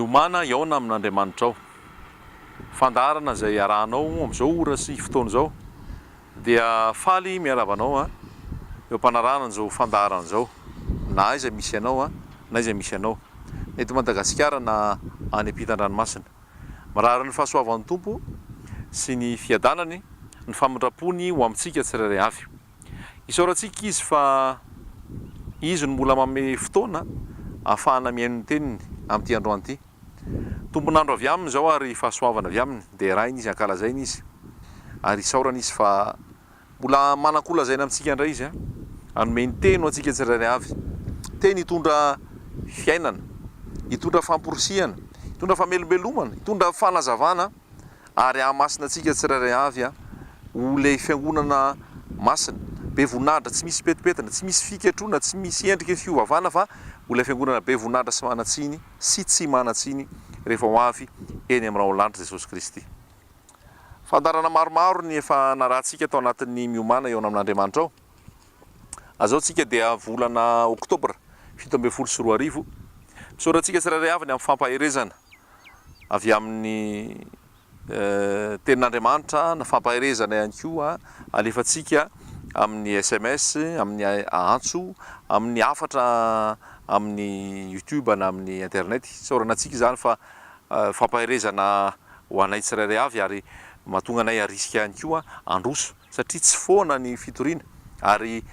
miomana iaona amin'Andriamanitra ao. Fandarana izay arahanao amin'izao ora sy fotoana izao dia faly miaravanao eo ampanarahana izao fandarana izao, na aiza misy anao na aiza misy anao, eto Madagasikara na any ampitan-dranomasina. Marary ny fahasoavan'ny Tompo sy ny fiadanany, ny famindrapony ho amintsika tsirairay avy. Isaorantsika izy fa izy no mbola manome fotoana ahafahana mihaino ny teniny amin'ity androany ity. Tompon'andro avy aminy izao ary fahasoavana avy aminy, dia rainy izy ankalazaina izy ary isaorana izy fa mbola manan-kolazaina amintsika indray izy hanome ny teny ho antsika tsirairay avy. Teny hitondra fiainana, hitondra famporisihana, hitondra famelombelomana, hitondra fanazavana ary hahamasina antsika tsirairay avy ho ilay fiangonana masina, be voninahitra, tsy misy petipetina, tsy misy fiketrona, tsy misy endrika fiovavana, fa ho ilay fiangonana be voninahitra sy manatsiny sy tsy manatsiny rehefa ho avy eny amin'ny raolanitra Jesosy Kristy. Fandarana maromaro ny efa narahantsika tao anatin'ny miomana eo amin'Andriamanitra ao. Azaontsika dia volana Oktobra 17 misoratsika tsirairay avy ny amin'ny fampaherezana avy amin'ny tenin'Andriamanitra, na fampaherezana ihany koa alefatsika amin'ny SMS, amin'ny antso, amin'ny afatra amin'ny YouTube na amin'ny internet. Saoranantsika izany fa fampaherezana ho anay tsirairay avy ary mahatonga anay arisika ihany koa androso satria tsy foana ny fitoriana ary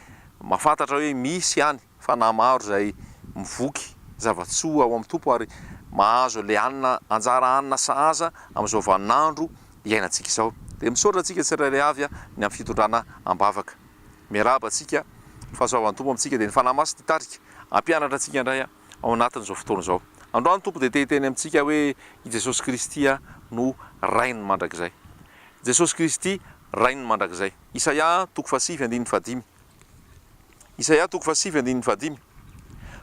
mahafantatra hoe misy ihany fa na maro izay mivoky zavatsoa ao amin'ny Tompo ary mahazo le anina anjara anina sahaza amin'izao vaninandro iainantsika izao. Dia misaotra antsika tsirairay avy ny amin'ny fitondrana ambavaka. Miarahaba antsika fahasoavan'ny Tompo amintsika dia ny fanahy masina hitarika hampianatra antsika indray ao anatin'izao fotoana izao. Androany Tompo dia tehiteny amintsika hoe i Jesosy Kristy no rainy mandrakizay. Jesosy Kristy rainy mandrakizay. Isaia 7:5. Isaia 7:5.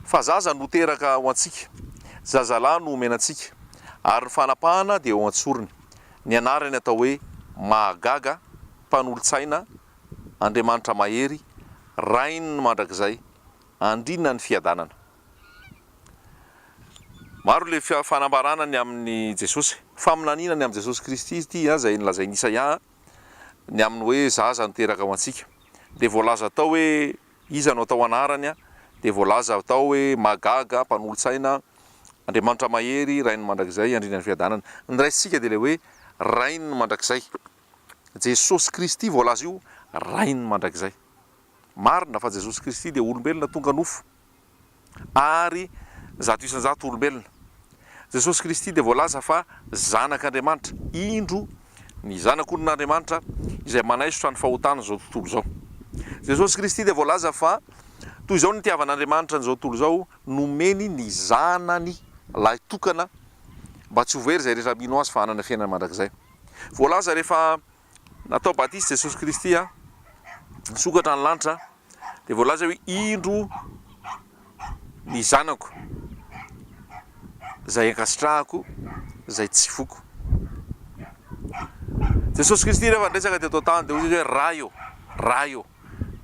Fa zaza no teraka ho antsika, zazalahy no omenantsika, ary ny fanapahana dia ho antsorony. Ny anarany atao hoe Mahagaga, Mpanolontsaina, Andriamanitra mahery, rainy mandrakizay, andrinina ny fiadanana. Maro le fanambarana ny amin'ny Jesosy, faminanina ny amin'ny Jesosy Kristy izy ity izay nolazainy Isaia ny amin'ny hoe zaza no teraka ho antsika. Dia voalaza atao hoe iza no atao anarany, dia voalaza atao hoe Mahagaga, Mpanolontsaina, Andriamanitra mahery, rainy mandrakizay, andrinina ny fiadanana. Ny raisitsika dia le hoe rainy mandrakizay. Jesosy Kristy voalaza io rainy mandrakizay. Marina fa Jesosy Kristy dia olombelona tonga nofo ary zato isan-jato olombelona. Jesosy Kristy dia voalaza fa zanak'Andriamanitra, indro ny zanak'olon'Andriamanitra izay manaisotra ny fahotana izao tontolo izao. Jesosy Kristy dia voalaza fa toy izao ny tiavan'Andriamanitra n'izao tontolo izao, nomeny ny zanany lahy tokana mba tsy ho very izay rehetra mino azy fa hanana fiainana mandrakizay. Voalaza rehefa natao batisa Jesosy Kristy nisokatra ny lanitra, dia voalaza hoe indro ny zanako izay ankasitrahako, izay tsy foko. Jesosy Kristy rehefa ndresaka teto tany dia hoy hoe raha eo,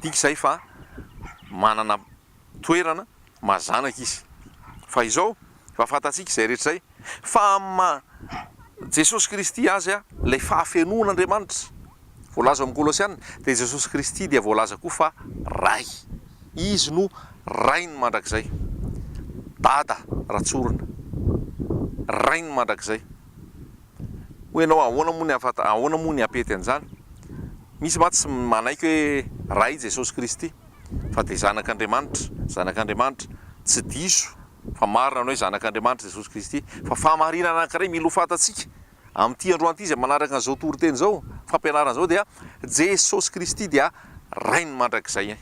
diky izay fa manana toerana mazanaka izy. Fa izao fa fantatsika izay rehetra izay fa Jesosy Kristy azy ilay fahafenon'Andriamanitra voalaza amin'ny Kolosiana, dia Jesosy Kristy dia voalaza koa fa ray. Izy no rainy mandrakizay, dada ratsorina, rainy mandrakizay. Ho ianao ahoana moa ny apety an'izany? Misy maty tsy manaiky hoe ray Jesosy Kristy fa dia zanak'Andriamanitra tsy diso fa marina anao hoe zanak'Andriamanitra Jesosy Kristy, fa fahamarinana anankiray milo fantatsika amin'ity androany ity izay manaraka an'izao toriteny izao, fampianarana izao, dia Jesosy Kristy dia rainy mandrakizay.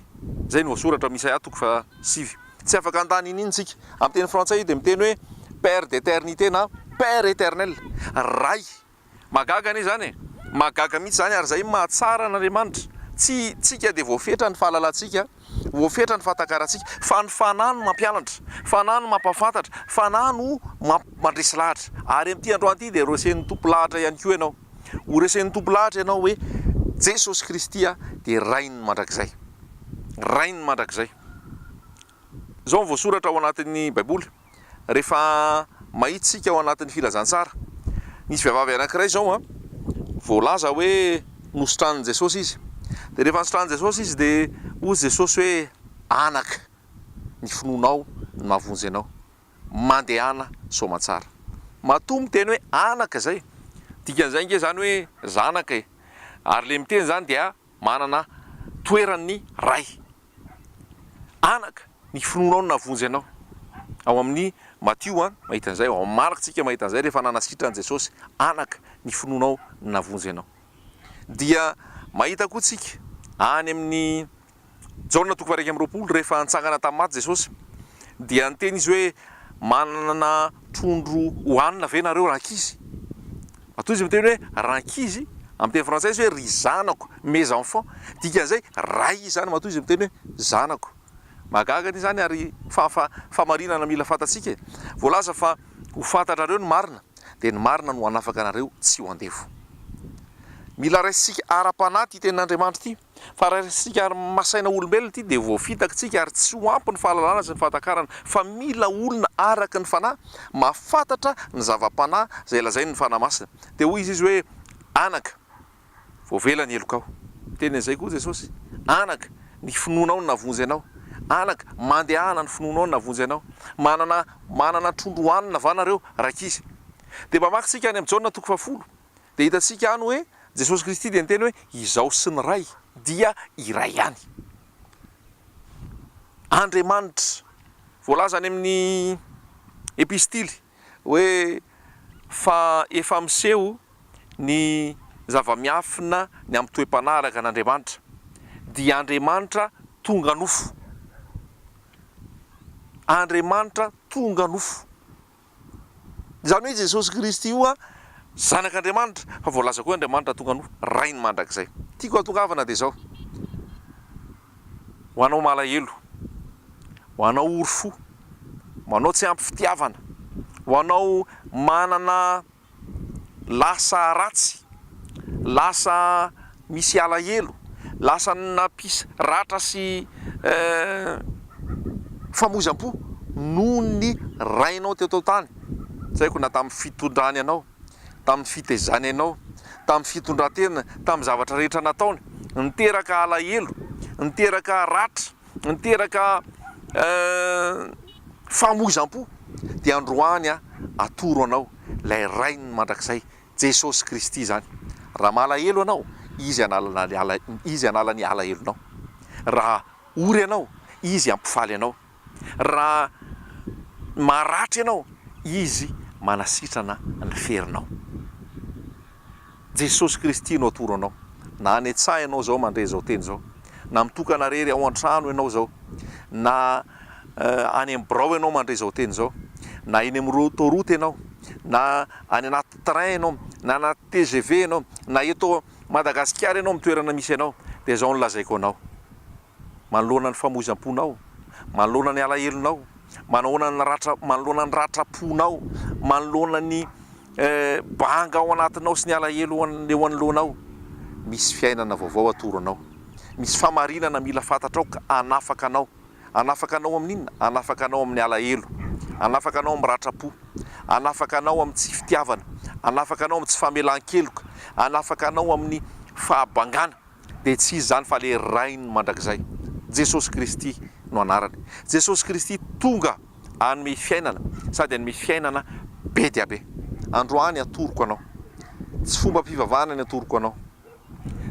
Zay ny voasoratra amin'ny Isaia 7. Tsy afaka handany iny tsika amin'ny teny frantsay dia miteny hoe Père d'éternité na Père éternel, ray. Mahagaga anie zany mahagaga mihitsy zany ary zay mahatsara n'Andriamanitra. Tsy tsika dia voafetra ny fahalalantsika, voafetra ny fahatakaratsika, fa ny fanahy no mampianatra, fanahy no mampafantatra, fanahy no mandresy lahatra. Ary amin'ity androany ity dia resen'ny tompo lahatra ihany koa ianao. Ho resen'ny tompo lahatra ianao hoe Jesosy Kristy dia rainy mandrakizay, rainy mandrakizay. Izao ny voasoratra ao anatin'ny Baiboly rehefa mahitsika ao anatin'ny filazantsara. Nisy vehivavy anankiray zao a voalaza hoe nosotranin' Jesosy izy, de rehefa nosotranin' Jesosy izy de ozy Jesosy hoe anaka ny finoanao ny mahavonjy anao, mandehana soamantsara. Matoa miteny hoe anaka zay, dikan'izay nge zany hoe zanaka e, ary le miteny zany dia manana toeran'ny ray. Anaka ny finoanao ny navonjy anao. Ao amin'ny Matio a mahita an'izay, ao amin'ny Marika mahita an'izay rehefa nanasitrany Jesosy, anaka ny finoanao ny navonjy anao. Dia mahita koa tsika any amin'ny Jaona 1:20 rehefa nitsangana tamin'ny maty Jesosy dia niteny izy hoe manana trondro hohanina ve nareo rankizy. Matoa izy miteny hoe rankizy, amin'ny teny frantsay izy hoe ry zanako, mes enfants, dikan'izay ray zany, matoa izy miteny hoe zanako. Magaga ny zany ary famarinana mila fantatsika e. Voalaza fa ho fantatrareo ny marina, dia ny marina no hanafaka anareo tsy ho andevo. Mila raisitsika ara-panahy ity tenin'Andriamanitra ity, fa raisitsika masaina olombelona ity dia voafitaka tsika ary tsy ho ampy ny fahalalana sy ny fahatankarana, fa mila olona araka ny fanahy, mahafantatra ny zava-panahy zay lazainy ny fanahy masina. Dia hoy izy hoe anaka, voavela ny elokao. Teny an'izay koa Jesosy, anaka ny finoanao ny navonjy anao, anaka mandehana ny finoanao ny navonjy anao, manana trondro hohanina va nareo rankizy. Dia mamaky tsika any amin'ny Jaona 1:10 dia hitatsika any hoe Jesosy Kristy dia niteny hoe izaho sy ny ray dia iray ihany. Andriamanitra voalaza any amin'ny epistily hoe fa efa miseho ny zava-miafina ny amin'ny toe-panaraka an'Andriamanitra, dia Andriamanitra tonga nofo. Andriamanitra tonga nofo. Zany hoe Jesosy Kristy io a zanak'Andriamanitra, fa voalaza koa Andriamanitra tonga nofo, ray ny mandrakizay. Tiako hatongavana dia zao, ho anao malahelo, ho anao orofo, ho anao tsy ampy fitiavana, ho anao manana lasa ratsy, lasa misy alahelo, lasa nampisy ratra sy famozam-po noho ny rainao teto tany. Zay ko na tamin'ny fitondrany anao, tamin'ny fitezany anao, tamin'ny fitondran-tena, tamin'ny zavatra rehetra nataony, niteraka alahelo, niteraka ratra, niteraka famozam-po, dia androany atoro anao lay ray ny mandrakizay, Jesosy Kristy zany. Raha malahelo anao, izy hanala ny alahelonao. Raha ory anao, izy ampifaly anao. Raha maratry anao, izy manasitrana ny ferinao. Jesosy Kristy no atoro anao. Na any an-tsahy ianao zao mandray zao teny zao, na mitokana rery ao an-trano ianao zao, na any amin'ny birao ianao mandray zao teny zao, na eny amin'ny autoroute ianao, na any anaty train ianao, na anaty TGV ianao, na eto Madagasikara ianao mitoerana misy ianao, dia zao no lazaiko anao. Manoloana ny famozam-ponao, manoloana ny alahelonao, manoloana ny ratra-ponao, manoloana ny banga ao anatinao sy ny alahelo eo anoloanao, misy fiainana vaovao atoro anao, misy famarinana mila fantatrao ka anafaka anao. Anafaka anao amin'inona? Anafaka anao amin'ny alahelo, anafaka anao amin'ny ratra-po, anafaka anao amin'ny tsy fitiavana, anafaka anao amin'ny tsy famelan-keloka, anafaka anao amin'ny fahabangana. Dia tsy izy zany fa le ray ny mandrakizay, Jesosy Kristy no anarany. Jesosy Kristy tonga hanome fiainana, sady hanome fiainana be dia be. Androany atoroko anao, tsy fomba mpivavahana ny atoroko anao,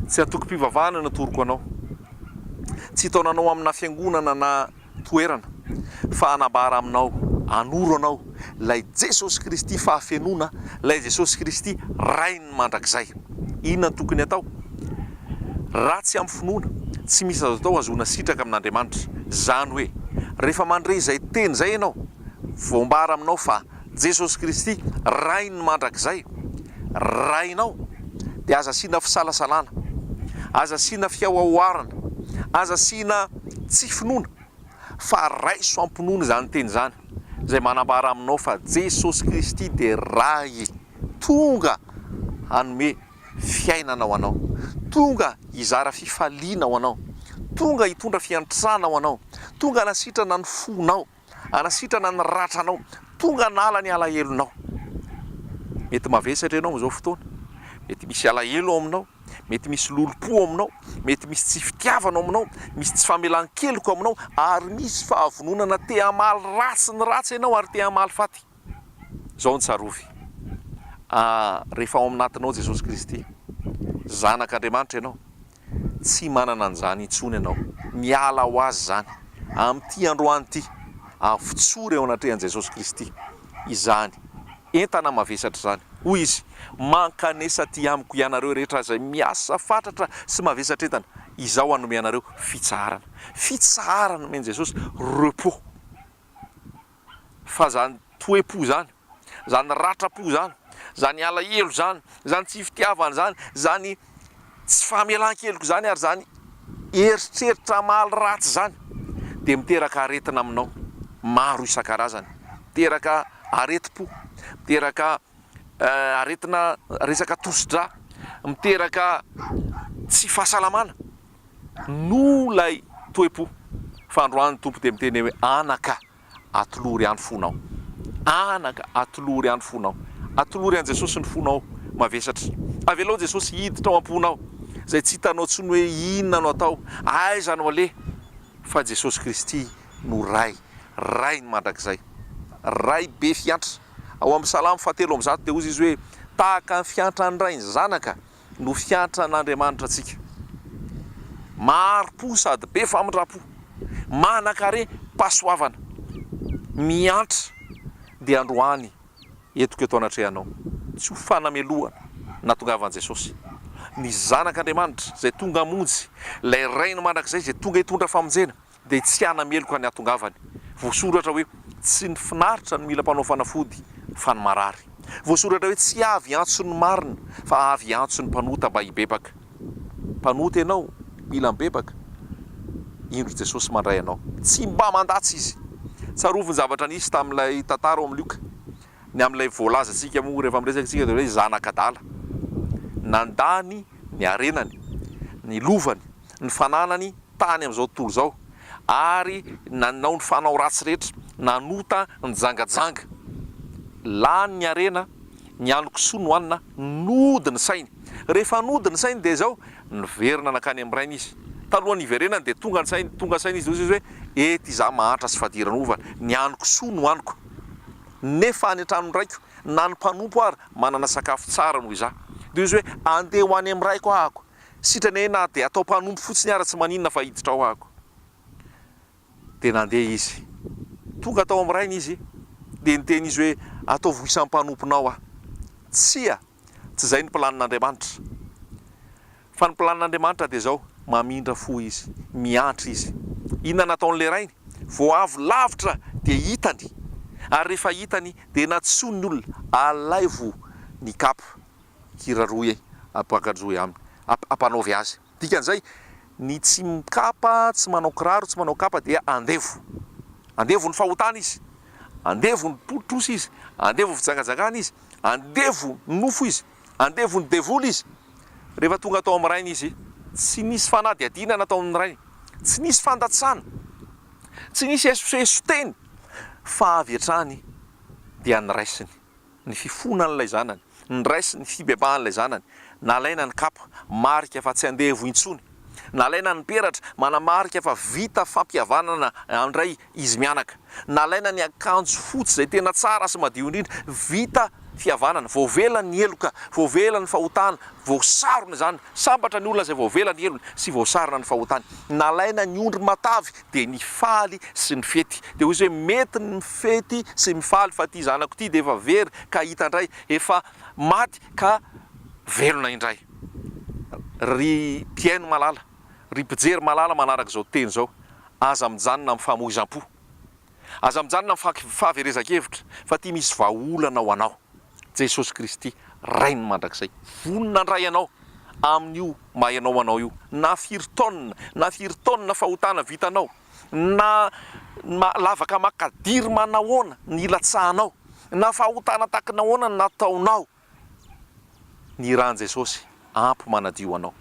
tsy atoko-pivavahana ny atoroko anao, tsy taonanao amina fiangonana na toerana, fa hanabara aminao, anoro anao lay Jesosy Kristy fahafenona, lay Jesosy Kristy ray ny mandrakizay. Inona no tokony atao? Raha tsy amin'ny finoana, tsy misy azo atao azona sitraka amin'Andriamanitra. Zany hoe rehefa mandray izay teny zay ianao, voambara aminao fa Jesosy Kristy ray ny mandrakizay, rainao, dia aza asiana fisalasalana, aza asiana fiaoaoarana, aza asiana tsy finoana, fa raiso ampinoana zany teny zany, zay manambara aminao fa Jesosy Kristy dia ray tonga hanome fiainana ho anao, tonga hizara fifaliana ho anao, tonga hitondra fiantrana ho anao, tonga hanasitrana ny fonao, hanasitrana ny ratranao, tonga nala ny alahelonao. Mety mavesatra ianao am'izao fotoana, mety misy alahelo ao aminao, mety misy lolo-po aminao, mety misy tsy fitiavana aminao, misy tsy famelan-keloka aminao, ary misy fahavononana te hamaly ratsy ny ratsy ianao ary te hamaly faty. Zao ny tsarovy. Rehefa ao aminatinao Jesosy Kristy, zanak'Andriamanitra ianao, tsy manana an'izany intsony ianao. Miala ho azy zany. Amin'ity androany ity, avotsory ao anatrehan'i Jesosy Kristy. Izany entana mavesatra zany. Hoy izy, mankanesa ty amiko ianareo rehetra izay miasa fatratra sy mavesatra entana. Izao hanome anareo fitsarana. Fitsarana men Jesosy, repos. Fa zany toe-po zany, zany ratra-po zany, zany alahelo zany, zany tsy fitiavana zany, zany tsy famelan-keloko zany ary zany eritreritra maly ratsy zany, dia miteraka aretina aminao maro isan-karazany. Miteraka areti-po, miteraka aretina resaka tosi-dra, miteraka tsy fahasalamana no lay toe-po. Fa androany tompo dia miteny hoe anaka atolory any fonao. Anaka atolory any fonao. Atolory an Jesosy ny fonao mavesatra. Avelao Jesosy hiditra ao am-ponao, zay tsy hitanao tsony hoe inona no atao, aiza no aleha. Fa Jesosy Kristy no ray ny mandrakizay, ray be fiantra. Ao amin'ny Salamo 7:7 dia hozy izy hoe tahaka ny fiantra ny ray ny zanaka no fiantra n'Andriamanitra antsika. Maro-po sady be famindra-po, manan-kare-pahasoavana, miantra. Dia androany etoko eto anatrehanao, tsy ho fanamelohana na tongavan Jesosy. Ny zanak'Andriamanitra zay tonga amonjy, lay ray ny mandrakizay zay tonga hitondra famonjena, dia tsy hanameloka ny atongavany. Voasoratra hoe tsy ny finaritra no mila mpanao fanafody fa ny marary. Voasoratra hoe tsy avy antso ny marina fa avy antso ny mpanota mba hibebaka. Mpanota ianao mila mibebaka, indro Jesosy mandray anao, tsy mba mandatsy izy. Tsaroviny zavatra nisy tamin'ilay tantara ao amin'ny Lioka, ny amin'ilay voalaza antsika moa rehefa miresaka antsika dia hoe zanak'adala. Nandany ny arenany, ny lovany, ny fananany tany amin'izao tontolo izao, ary nanao ny fanao ratsy rehetra, nanota ny jangajanga. Lany ny arena, ny anokisoa no hanina, nody ny sainy. Rehefa nody ny sainy dia zao niverina nakany amin'ny rainy izy. Talohan'ny iverenany dia tonga sainy izy hoe ety izaho mahantra sy fadirana ovana, ny anokisoa no haniko. Nefa any an-trano raiko, na ny mpanompo ary manana sakafo tsara noho izaho. Dia izy hoe andeha ho any amin'ny raiko ahako, sitrany na dia atao mpanompo fotsiny ary tsy maninona fa hiditra ao ahako. Dia nandeha izy, tonga tao amin'ny rainy izy, dia niteny izy hoe ataovy isan'ny mpanomponao aho. Tsy zay ny planin'Andriamanitra. Fa ny planin'Andriamanitra dia zao, mamindra fo izy, miantra izy. Inona nataon'ilay rainy? Vao avy lavitra dia hitany, ary rehefa hitany dia natsoiny ny olona, alaivo ny kapa, kiraroy apakajoy aminy, ampanaovy azy. Dikan'izay, ny tsy mikapa, tsy manao kiraro, tsy manao kapa dia andevo. Andevo ny fahotana izy, andevo ny politrosy izy, andevo ny fijangajangana izy, andevo ny nofo izy, andevo ny devoly izy. Rehefa tonga atao amin'ny rainy izy, tsy nisy fanadiadiana natao amin'ny rainy, tsy nisy fandatsana, tsy nisy esoteny, fa avy hatrany dia nyraisiny ny fifonan'ilay zanany, nyraisiny ny fibebahan'ilay zanany. Nalaina ny kapa, marika fa tsy andevo intsony. Nalaina ny peratra, manamarika fa vita fampihavanana andray izy mianaka. Nalaina ny akanjo fotsy zay tena tsara sy madio indrindra, vita fihavanana, voavela ny eloka, voavela ny fahotana, voasarona zany, sambatra ny olona zay voavela ny elony sy voasarona ny fahotana. Nalaina ny ondry matavy dia ny faly sy ny fety. Dia hoy izy hoe mety ny fety sy mifaly, fa ty zanako ty dia efa very ka hita indray, efa maty ka velona indray. Ry mpiaino malala, ry mpijery malala manaraka zao teny zao, aza mijanona amin'ny famoizam-po, aza mijanona amin'ny fahaverezan-kevitra, fa ty misy vahaolana ho anao. Jesosy Kristy ray ny mandrakizay, vonona ndray anao amin'io mahay-anao anao io. Na firy taonina fahotana vitanao, na lavaka makadiry manahoana ny ilatsahanao, na fahotana tahaka nahoana ny nataonao, ny rahan'i Jesosy ampy manadio anao.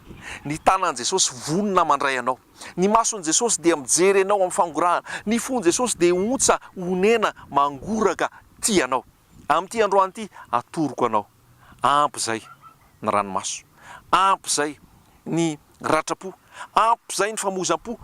Ny tanan'i Jesosy vonona mandray anao. Ny mason'i Jesosy dia mijery anao amin'ny fangorahana. Ny fon'i Jesosy dia ontsa honena mangoraka ty anao amin'ity androany ity atoroko anao ampy zay ny ranomaso ampy zay ny ratrapo ampy zay ny famozam-po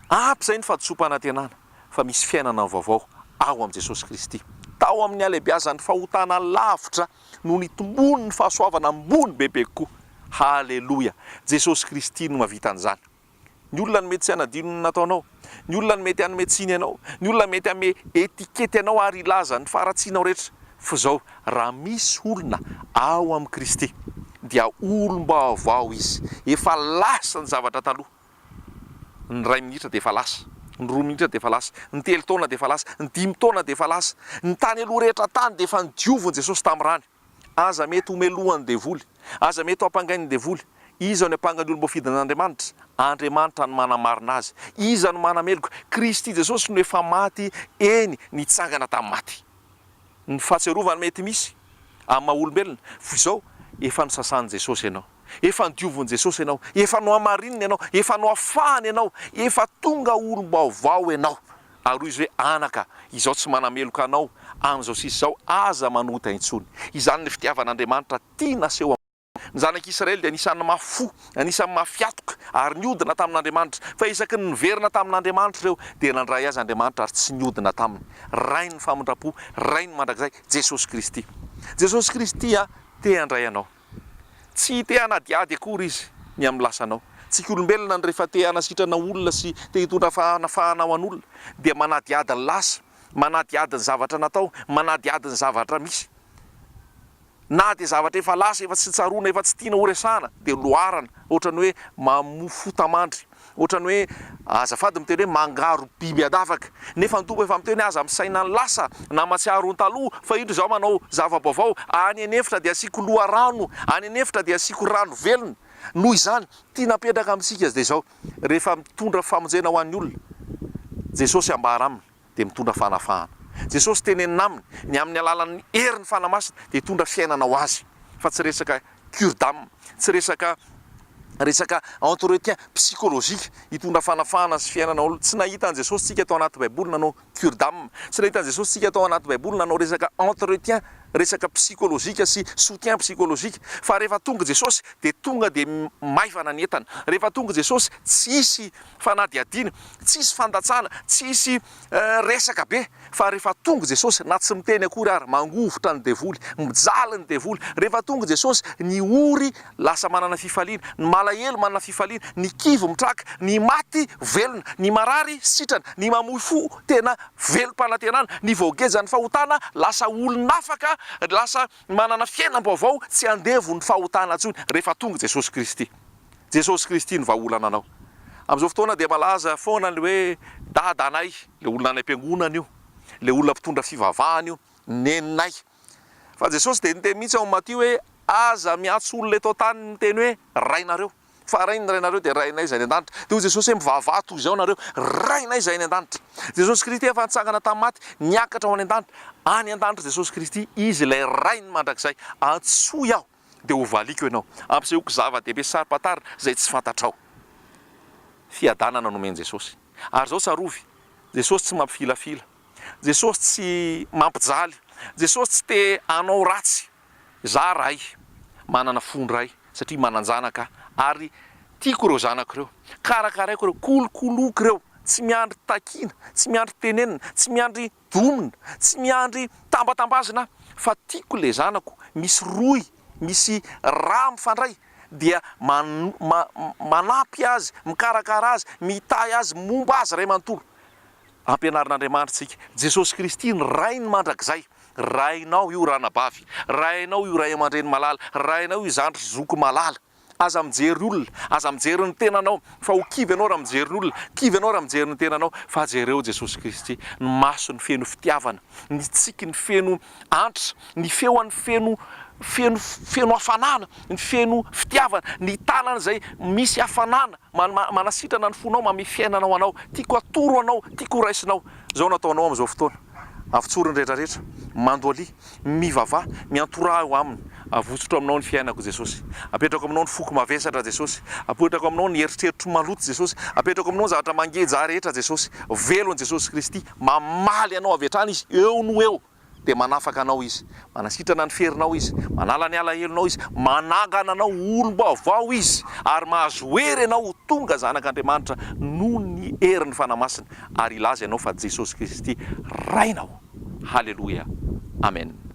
ampy zay ny fahadisom-panantenana fa misy fiainana vaovao ao am' Jesosy Kristy tao amin'ny alehibiazany fahotana lavitra no nitombony ny fahasoavana ambony bebe kokoa halleloia Jesosy Kristy no mahavita an'izany ny olona ny mety tsy hanadino nataonao ny olona ny mety hanometsiny ianao ny olona mety ame etikety anao ary ilaza ny faratsianao rehetra fa zao raha misy olona ao am' Kristy dia olom-baovao izy efa lasa ny zavatra taloha ny 2 minitra de efa lasa ny 2 minitra de efa lasa ny 3 taona de efa lasa ny 5 taona de efa lasa ny tany aloha rehetra tany de efa nidiovony Jesosy tamin'ny rany aza mety homelohany devoly aza mety ho ampangainy devoly iza ny ampangany olom-boafidy n'Andriamanitra Andriamanitra no manamarina azy iza no manameloko Kristy Jesosy no efa maty eny nitsangana tamin'ny maty ny fahatserovany mety misy amin'ny maha-olombelona fa izao efa nosasany Jesosy ianao efa nidiovony Jesosy ianao efa no amarininy ianao efa no afahany ianao efa tonga olom-baovao ianao ary izy hoe anaka izao tsy manameloka anao amin'izao sisy izao aza manota intsony izany ny fitiavan'Andriamanitra tia naseho ny zanak'Israely dia anisan'ny mafo anisan'ny mafiatoka ary niodina tamin'Andriamanitra fa isaky ny niverina tamin'Andriamanitra ireo dia nandray azy Andriamanitra ary tsy niodina taminy ray ny famondrapo ray ny mandrakizay Jesosy Kristy Jesosy Kristy te handray anao tsy te hanadiady akory izy ny amin'ny lasanao tsika olombelona ny rehefa te hanasitrana olona sy te hitondra fanafahana ho an'olona dia manadiady ny lasa manadiady ny zavatra natao manadiady ny zavatra misy na dia zavatra efa lasa efa tsy tsarona efa tsy tiana horesahana dia loarana ohatrany hoe mamofotamandry ohatrany hoe azafady miteny hoe mangaro biby adafaka nefa ny tompo efa miteny hoe aza misaina ny lasa na matsiaro ny taloha fa indro izao manao zava-baovao any anefitra dia asiako loha rano any anefitra dia asiako rano velona noho izany tia napetraka amintsika azy dia izao rehefa mitondra famonjena ho an'ny olona Jesosy ambara aminy dia mitondra fanafahana Jesosy tenenina aminy ny amin'ny alalan'ny herin'ny fanamasina dia hitondra fiainana ho azy fa tsy resaka cure d'âme tsy resaka entretien psychologique hitondra fanafahana sy fiainana olo tsy nahita an Jesosy tsika atao anaty baiboly nanao cure d'âme tsy nahita an Jesosy tsika atao anaty baiboly nanao resaka entretien resaka psychologique sy soutien psychologique fa rehefa tonga Jesosy dia tonga dia maivana ny entana rehefa tonga Jesosy tsisy fanadiadiana tsisy fandatsana tsisy resaka be fa rehefa tonga Jesosy na tsy miteny akory ary mangovotra ny devoly mijaly ny devoly rehefa tonga Jesosy ny ory lasa manana fifaliana ny malahelo manana fifaliana ny kivo mitraka ny maty velona ny marary sitrana ny mamoy fo tena velom-panantenana ny voagezan'ny fahotana lasa olon'afaka lasa manana fiainam-baovao tsy andevo ny fahotana ntsony rehefa tonga Jesosy Kristy Jesosy Kristy ny vahaolana anao amin'izao fotoana dia malaza foana le hoe dada anay le olona any am-piangonana io le olona mpitondra fivavahana io neninay fa Jesosy dia niteny mihitsy ao Matio hoe aza miatso olona eto tany miteny hoe rainareo fa rainy rainareo dia rainay zay ny an-danitra dia Jesosy hoe mivavaha toy izao nareo rainay zay ny an-danitra Jesosy Kristy efa nitsangana tamin'ny maty niakatra ho any an-danitra any an-danitra Jesosy Kristy izy ilay rainy mandrakizay antsoy aho dia ho valiko ianao ampisehoko zava-dehibe sarim-patarina zay tsy fantatrao fiadanana nomeny Jesosy ary zao tsarovy Jesosy tsy mampifilafila Jesosy tsy mampijaly Jesosy tsy te hanao ratsy za ray manana fondray satria manan-janaka ary tiako ireo zanako ireo karakaraiko ireo kolokoloko ireo tsy miandry takina tsy miandry tenenina tsy miandry domina tsy miandry tambatambazina fa tiako le zanako misy roy misy raha mifandray dia manampy azy mikarakara azy mitay azy momba azy ray manontolo ampianarin'Andriamanitra tsika Jesosy Kristy ny ray ny mandrakizay rainao io ranabavy rainao io ray aman-dreny malala rainao io zandry zoko malala aza mijery olona aza mijery ny tenanao fa ho kivy ianao raha mijery ny olona kivy ianao raha mijery ny tenanao fa jereo Jesosy Kristy ny maso ny feno fitiavana ny tsiky ny feno antra ny feoan'ny feno hafanana ny feno fitiavana ny tanana zay misy hafanana manasitrana ny fonao mamy fiainanao anao tiako atoro anao tiako raisinao zao nataonao amin'izao fotoana avitsoriny rehetrarehetra mandoalia mivavaha miantora eo aminy avotsotro aminao ny fiainako Jesosy apetrako aminao ny foko mavesatra Jesosy apetrako aminao ny eritreritro maloto Jesosy apetrako aminao ny zavatra mangeja rehetra Jesosy velony Jesosy Kristy mamaly anao avy hatrany izy eo no eo dia manafaka anao izy, manasitrana ny ferinao izy, manala ny alahelonao izy, manangana anao olom-baovao izy, ary mahazo hery ianao ho tonga zanak'Andriamanitra noho ny herin'ny fanamasina, ary ilaza ianao fa Jesosy Kristy rainao. Halleloia, amen.